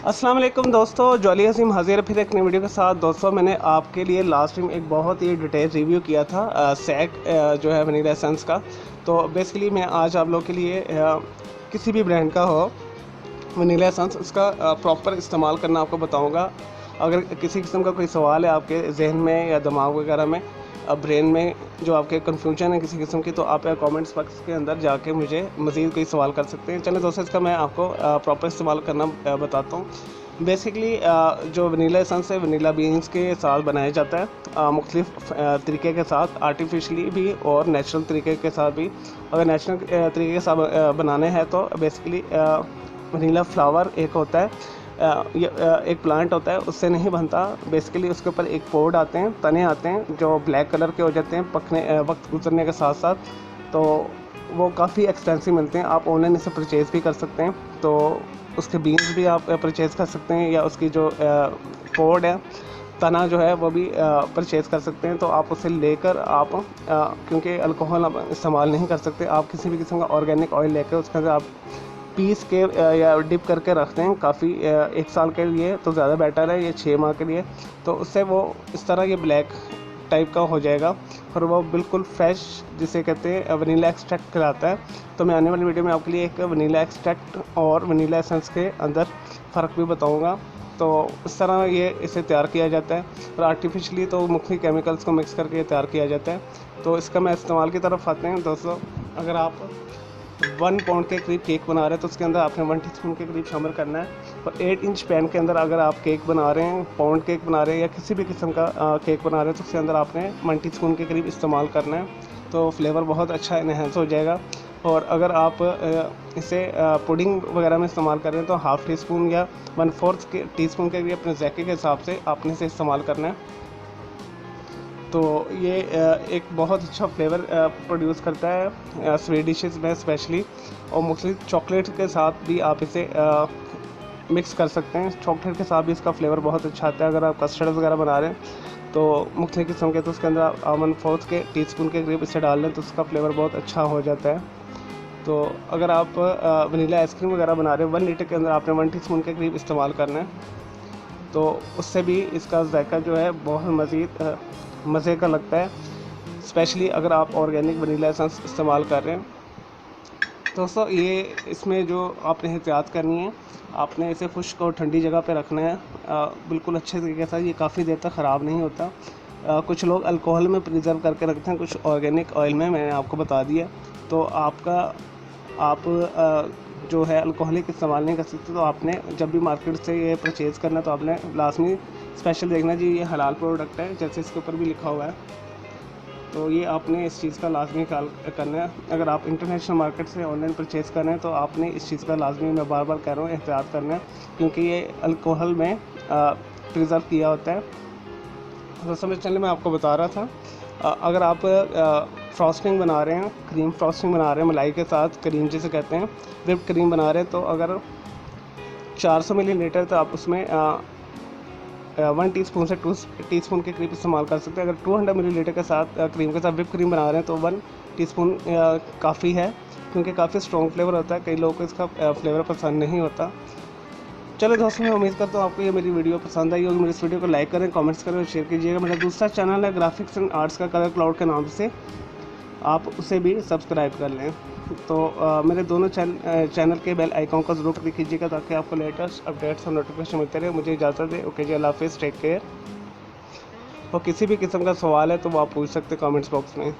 अस्सलाम वालेकुम दोस्तों, जॉली हसीम हाजिर फिर एक नई वीडियो के साथ। दोस्तों मैंने आपके लिए लास्ट टाइम एक बहुत ही डिटेल रिव्यू किया था सैक जो है वनीला एसेंस का। तो बेसिकली मैं आज आप लोग के लिए किसी भी ब्रांड का हो वनीला एसेंस उसका प्रॉपर इस्तेमाल करना आपको बताऊंगा। अगर किसी किस्म का कोई सवाल है आपके जहन में या दिमाग वगैरह में, ब्रेन में जो आपके कन्फ्यूजन है किसी किस्म की, तो आप कमेंट्स बॉक्स के अंदर जाके मुझे मज़ीद कोई सवाल कर सकते हैं। चलिए दोस्तों, इसका मैं आपको प्रॉपर इस्तेमाल करना बताता हूँ। बेसिकली जो वनीला एसेंस है वनीला बीन्स के साथ बनाया जाता है, मुख्तलिफ तरीके के साथ, आर्टिफिशली भी और नेचुरल तरीके के साथ भी। अगर नेचुरल तरीके के साथ बनाने हैं तो बेसिकली वनीला फ्लावर एक होता है, एक प्लांट होता है, उससे नहीं बनता। बेसिकली उसके ऊपर एक पोड आते हैं, तने आते हैं जो ब्लैक कलर के हो जाते हैं पकने वक्त गुजरने के साथ साथ। तो वो काफ़ी एक्सपेंसिव मिलते हैं, आप ऑनलाइन इसे परचेज़ भी कर सकते हैं। तो उसके बीन्स भी आप परचेज़ कर सकते हैं, या उसकी जो पोड है, तना जो है वो भी परचेज़ कर सकते हैं। तो आप उसे लेकर आप क्योंकि अल्कोहल आप इस्तेमाल नहीं कर सकते, आप किसी भी किस्म का ऑर्गेनिक ऑयल लेकर उसके अंदर आप पीस के या डिप करके रखते हैं काफ़ी, 1 साल के लिए तो ज़्यादा बेटर है, ये 6 माह के लिए। तो उससे वो इस तरह ये ब्लैक टाइप का हो जाएगा और वो बिल्कुल फ्रेश, जिसे कहते हैं वनीला एक्सट्रैक्ट कहलाता है। तो मैं आने वाली वीडियो में आपके लिए एक वनीला एक्सट्रैक्ट और वनीला एसेंस के अंदर फ़र्क भी बताऊँगा। तो इस तरह ये इसे तैयार किया जाता है, और आर्टिफिशली तो मुख्तलिफ केमिकल्स को मिक्स करके तैयार किया जाता है। तो इसका मैं इस्तेमाल की तरफ आते हैं दोस्तों। अगर आप 1 पाउंड के करीब केक बना रहे हैं तो उसके अंदर आपने 1 टीस्पून के करीब शामिल करना है। और 8 इंच पैन के अंदर अगर आप केक बना रहे हैं, पाउंड केक बना रहे हैं या किसी भी किस्म का केक बना रहे हैं, तो उसके अंदर आपने 1 टीस्पून के करीब इस्तेमाल करना है। तो फ्लेवर बहुत अच्छा इन्हेंस हो जाएगा। और अगर आप इसे पुडिंग वगैरह में इस्तेमाल कर रहे हैं तो ½ टीस्पून या 1/4 टीस्पून के करीब अपने ज़ायके के हिसाब से आपने इसे इस्तेमाल करना है। तो ये एक बहुत अच्छा फ्लेवर प्रोड्यूस करता है स्वीट डिशेस में स्पेशली, और मुख्तलिफ चॉकलेट के साथ भी आप इसे मिक्स कर सकते हैं। चॉकलेट के साथ भी इसका फ्लेवर बहुत अच्छा आता है। अगर आप कस्टर्ड वगैरह बना रहे हैं तो मुख्तलिफ किस्म के, तो उसके अंदर आप 1/4 टीस्पून के करीब इसे डाल लें तो उसका फ्लेवर बहुत अच्छा हो जाता है। तो अगर आप वनीला आइसक्रीम वगैरह बना रहे हैं, 1 लीटर के अंदर आपने 1 टीस्पून के करीब इस्तेमाल करना है। तो उससे भी इसका जायका जो है बहुत मज़ीद मज़े का लगता है, स्पेशली अगर आप ऑर्गेनिक वनीला एसेंस इस्तेमाल कर रहे हैं। दोस्तों ये इसमें जो आपने एहतियात करनी है, आपने इसे खुश्क और ठंडी जगह पे रखना है बिल्कुल अच्छे तरीके से। ये काफ़ी देर तक ख़राब नहीं होता। कुछ लोग अल्कोहल में प्रिजर्व करके रखते हैं, कुछ ऑर्गेनिक ऑयल में, मैंने आपको बता दिया। तो आप जो है अल्कोहलिक इस्तेमाल नहीं कर सकते। तो आपने जब भी मार्केट से ये परचेज़ करना है तो आपने लाजमी स्पेशल देखना जी ये हलाल प्रोडक्ट है, जैसे इसके ऊपर भी लिखा हुआ है। तो ये आपने इस चीज़ का लाजमी ख्याल करना है। अगर आप इंटरनेशनल मार्केट से ऑनलाइन परचेज़ कर रहे हैं तो आपने इस चीज़ का लाजमी, मैं बार बार कह रहा हूँ, एहतियात करना है, क्योंकि ये अल्कोहल में प्रिजर्व किया होता है। तो समझ चलिए मैं आपको बता रहा था, अगर आप फ्रॉस्टिंग बना रहे हैं, क्रीम फ्रॉस्टिंग बना रहे हैं मलाई के साथ, क्रीम जिसे कहते हैं, व्हिप्ड क्रीम बना रहे हैं, तो अगर 400 मिलीलीटर तो आप उसमें 1 टीस्पून से 2 टीस्पून के करीब इस्तेमाल कर सकते हैं। अगर 200 मिलीलीटर के साथ क्रीम के साथ व्हिप क्रीम बना रहे हैं तो 1 टीस्पून काफ़ी है, क्योंकि काफ़ी स्ट्रॉन्ग फ्लेवर होता है, कई लोगों को इसका फ्लेवर पसंद नहीं होता। चलो दोस्तों, मैं उम्मीद करता हूँ आपको ये मेरी वीडियो पसंद आई होगी। मेरी इस वीडियो को लाइक करें, कमेंट्स करें और शेयर कीजिएगा। मेरा दूसरा चैनल है ग्राफिक्स एंड आर्ट्स का कलर क्लाउड के नाम से, आप उसे भी सब्सक्राइब कर लें। तो मेरे दोनों चैनल के बेल आइकॉन को ज़रूर क्लिक कीजिएगा ताकि आपको लेटेस्ट अपडेट्स और नोटिफिकेशन मिलते रहे। मुझे इजाज़त दें। ओके जी, अल्लाह हाफिज़, टेक केयर। और किसी भी किस्म का सवाल है तो वो आप पूछ सकते हैं कमेंट्स बॉक्स में।